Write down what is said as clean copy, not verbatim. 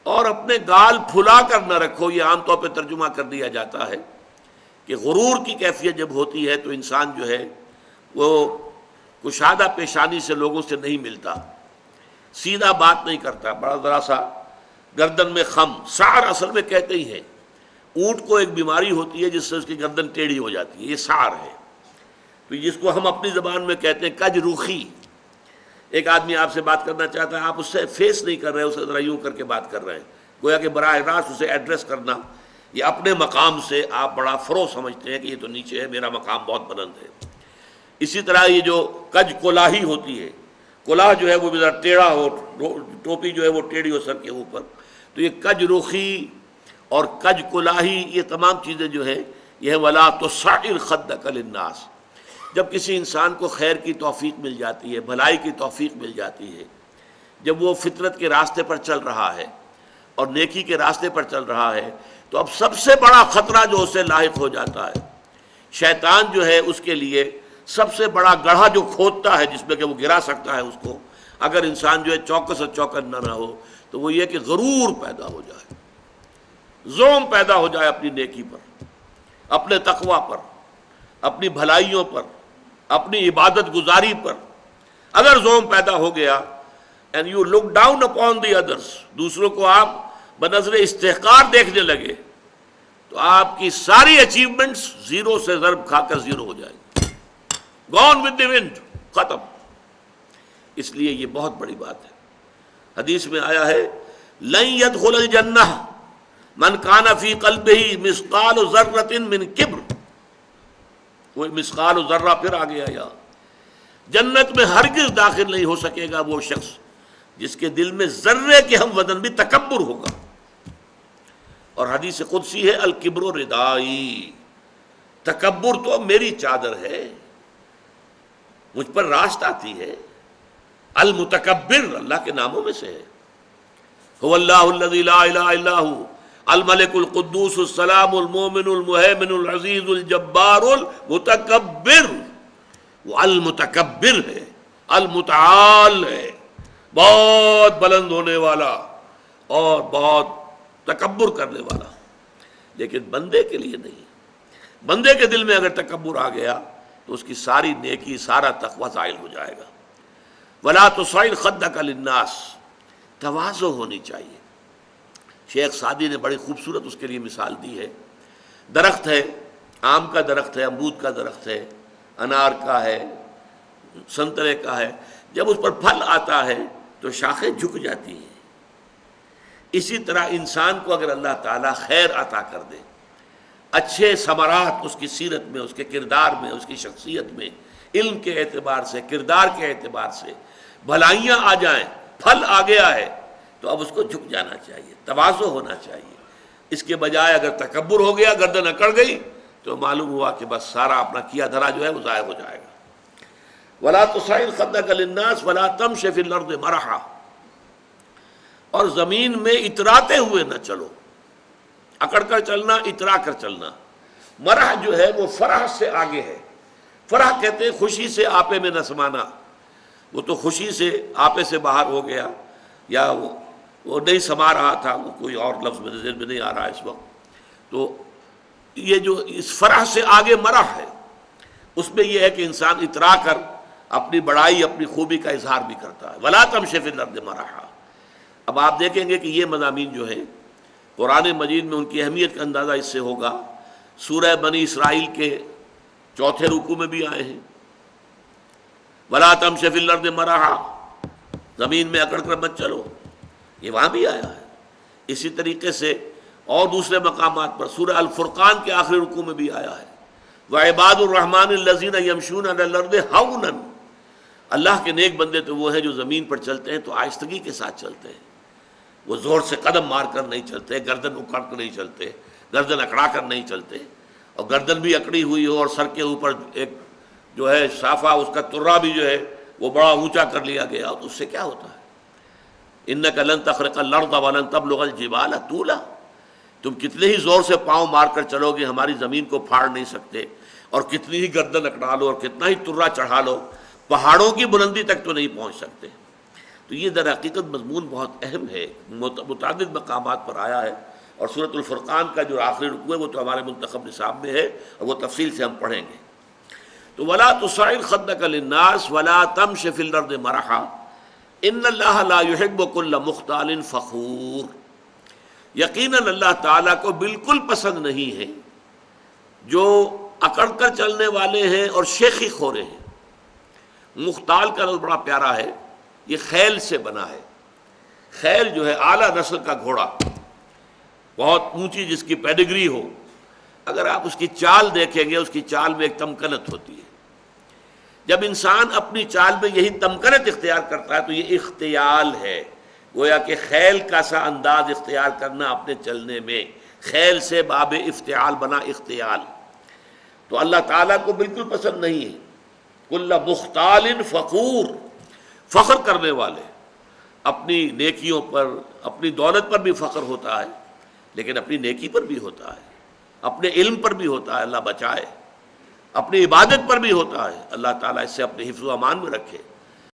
اور اپنے گال پھلا کر نہ رکھو، یہ عام طور پہ ترجمہ کر دیا جاتا ہے کہ غرور کی کیفیت جب ہوتی ہے تو انسان جو ہے وہ کشادہ پیشانی سے لوگوں سے نہیں ملتا، سیدھا بات نہیں کرتا، بڑا ذرا سا گردن میں خم، سعر اصل میں کہتے ہی ہیں، اونٹ کو ایک بیماری ہوتی ہے جس سے اس کی گردن ٹیڑھی ہو جاتی ہے، یہ سعر ہے۔ تو جس کو ہم اپنی زبان میں کہتے ہیں کج روخی، ایک آدمی آپ سے بات کرنا چاہتا ہے، آپ اس سے فیس نہیں کر رہے، اسے ذرا یوں کر کے بات کر رہے ہیں، گویا کہ براہ راست اسے ایڈریس کرنا، یہ اپنے مقام سے آپ بڑا فرو سمجھتے ہیں کہ یہ تو نیچے ہے، میرا مقام بہت بلند ہے۔ اسی طرح یہ جو کج کلاہی ہوتی ہے، کلاہ جو ہے وہ ذرا ٹیڑھا ہو، ٹوپی جو ہے وہ ٹیڑھی ہو سر کے اوپر، تو یہ کج رخی اور کج کلاہی، یہ تمام چیزیں جو ہیں یہ ہے وَلَا تُصَعِّرْ خَدَّكَ لِلنَّاسِ۔ جب کسی انسان کو خیر کی توفیق مل جاتی ہے، بھلائی کی توفیق مل جاتی ہے، جب وہ فطرت کے راستے پر چل رہا ہے اور نیکی کے راستے پر چل رہا ہے، تو اب سب سے بڑا خطرہ جو اسے لاحق ہو جاتا ہے، شیطان جو ہے اس کے لیے سب سے بڑا گڑھا جو کھودتا ہے جس میں کہ وہ گرا سکتا ہے اس کو، اگر انسان جو ہے چوکس اور چوکن نہ ہو، تو وہ یہ کہ غرور پیدا ہو جائے، زوم پیدا ہو جائے اپنی نیکی پر، اپنے تقوی پر، اپنی بھلائیوں پر، اپنی عبادت گزاری پر اگر زوم پیدا ہو گیا، and you look down upon the others، دوسروں کو آپ بنظر استحقار دیکھنے لگے، تو آپ کی ساری اچیومنٹس زیرو سے ضرب کھا کر زیرو ہو جائیں گی، gone with the wind، ختم۔ اس لیے یہ بہت بڑی بات ہے۔ حدیث میں آیا ہے لن يدخل الجنہ من کان فی قلبہ مثقال ذرۃ من کبر، وہ مثقال ذرہ پھر آ گیا، یا جنت میں ہرگز داخل نہیں ہو سکے گا وہ شخص جس کے دل میں ذرے کے ہم وزن بھی تکبر ہوگا۔ اور حدیث قدسی ہے الکبر ردائی، تکبر تو میری چادر ہے، مجھ پر راست آتی ہے۔ المتکبر اللہ کے ناموں میں سے ہے، هو اللہ الذی لا الہ الا هو الملک القدوس السلام المومن المہیمن العزیز الجبار المتکبر، وہ المتکبر ہے، المتعال ہے، بہت بلند ہونے والا اور بہت تکبر کرنے والا، لیکن بندے کے لیے نہیں۔ بندے کے دل میں اگر تکبر آ گیا تو اس کی ساری نیکی، سارا تقوی زائل ہو جائے گا۔ وَلَا تُصَعِّرْ خَدَّكَ لِلنَّاسِ، تواضع ہونی چاہیے۔ شیخ سعدی نے بڑی خوبصورت اس کے لیے مثال دی ہے۔ درخت ہے، آم کا درخت ہے، امرود کا درخت ہے، انار کا ہے، سنترے کا ہے، جب اس پر پھل آتا ہے تو شاخیں جھک جاتی ہیں۔ اسی طرح انسان کو اگر اللہ تعالیٰ خیر عطا کر دے، اچھے ثمرات اس کی سیرت میں، اس کے کردار میں، اس کی شخصیت میں، علم کے اعتبار سے، کردار کے اعتبار سے بھلائیاں آ جائیں، پھل آ گیا ہے، تو اب اس کو جھک جانا چاہیے، تواضع ہونا چاہیے۔ اس کے بجائے اگر تکبر ہو گیا، گردن اکڑ گئی، تو معلوم ہوا کہ بس سارا اپنا کیا دھرا جو ہے وہ ضائع ہو جائے گا۔ وَلَا تُصَعِّرْ خَدَّكَ لِلنَّاسِ وَلَا تَمْشِ فِي الْأَرْضِ مَرَحًا، اور زمین میں اتراتے ہوئے نہ چلو، اکڑ کر چلنا، اترا کر چلنا۔ مرح جو ہے وہ فرح سے آگے ہے۔ فرح کہتے ہیں خوشی سے آپے میں نہ سمانا، وہ تو خوشی سے آپے سے باہر ہو گیا، یا وہ نہیں سما رہا تھا، وہ کوئی اور لفظ میرے ذہن میں نہیں آ رہا اس وقت۔ تو یہ جو اس فرح سے آگے مرح ہے، اس میں یہ ہے کہ انسان اترا کر اپنی بڑائی، اپنی خوبی کا اظہار بھی کرتا ہے۔ وَلَا تَمْشِ فِي الْأَرْضِ مَرَحًا۔ اب آپ دیکھیں گے کہ یہ مضامین جو ہیں قرآن مجید میں ان کی اہمیت کا اندازہ اس سے ہوگا، سورہ بنی اسرائیل کے 4 رکوع میں بھی آئے ہیں، وَلَا تَمْشِ فِي الْأَرْضِ مَرَحًا، زمین میں اکڑ کر مت چلو، یہ وہاں بھی آیا ہے۔ اسی طریقے سے اور دوسرے مقامات پر سورہ الفرقان کے آخری رکوع میں بھی آیا ہے، وَعِبَادُ الرَّحْمَنِ الَّذِينَ يَمْشُونَ عَلَى الْأَرْضِ هَوْنًا، اللہ کے نیک بندے تو وہ ہیں جو زمین پر چلتے ہیں تو آہستگی کے ساتھ چلتے ہیں، وہ زور سے قدم مار کر نہیں چلتے، گردن اکڑ کر نہیں چلتے، گردن اکڑا کر نہیں چلتے، اور گردن بھی اکڑی ہوئی ہو اور سر کے اوپر ایک جو ہے صافہ، اس کا ترا بھی جو ہے وہ بڑا اونچا کر لیا گیا، تو اس سے کیا ہوتا ہے؟ اِنَّكَ لَن تَخْرِقَ الْأَرْضَ وَلَن تَبْلُغَ الْجِبَالَ طُولًا، تم کتنے ہی زور سے پاؤں مار کر چلو گے ہماری زمین کو پھاڑ نہیں سکتے، اور کتنی ہی گردن اکڑا لو اور کتنا ہی ترا چڑھا لو، پہاڑوں کی بلندی تک تو نہیں پہنچ سکتے۔ تو یہ در حقیقت مضمون بہت اہم ہے، متعدد مقامات پر آیا ہے، اور سورۃ الفرقان کا جو آخری رکوع ہے وہ تو ہمارے منتخب نصاب میں ہے، اور وہ تفصیل سے ہم پڑھیں گے۔ تو وَلَا تُصَعِّرْ خَدَّكَ لِلنَّاسِ وَلَا تَمْشِ فِي الْأَرْضِ مَرَحًا إِنَّ اللَّهَ لَا يُحِبُّ كُلَّ مُخْتَالٍ فَخُورٍ، یقیناً اللہ تعالیٰ کو بالکل پسند نہیں ہے جو اکڑ کر چلنے والے ہیں اور شیخی خورے ہیں۔ مختال کا لفظ بڑا پیارا ہے، یہ خیل سے بنا ہے۔ خیل جو ہے اعلیٰ نسل کا گھوڑا، بہت اونچی جس کی پیڈگری ہو، اگر آپ اس کی چال دیکھیں گے اس کی چال میں ایک تمکنت ہوتی ہے۔ جب انسان اپنی چال میں یہی تمکنت اختیار کرتا ہے تو یہ اختیال ہے، گویا کہ خیل کا سا انداز اختیار کرنا اپنے چلنے میں، خیل سے باب افتعال بنا اختیال۔ تو اللہ تعالیٰ کو بالکل پسند نہیں ہے کل مختال فخور، فخر کرنے والے، اپنی نیکیوں پر، اپنی دولت پر بھی فخر ہوتا ہے، لیکن اپنی نیکی پر بھی ہوتا ہے، اپنے علم پر بھی ہوتا ہے، اللہ بچائے، اپنی عبادت پر بھی ہوتا ہے، اللہ تعالیٰ اس سے اپنے حفظ و امان میں رکھے۔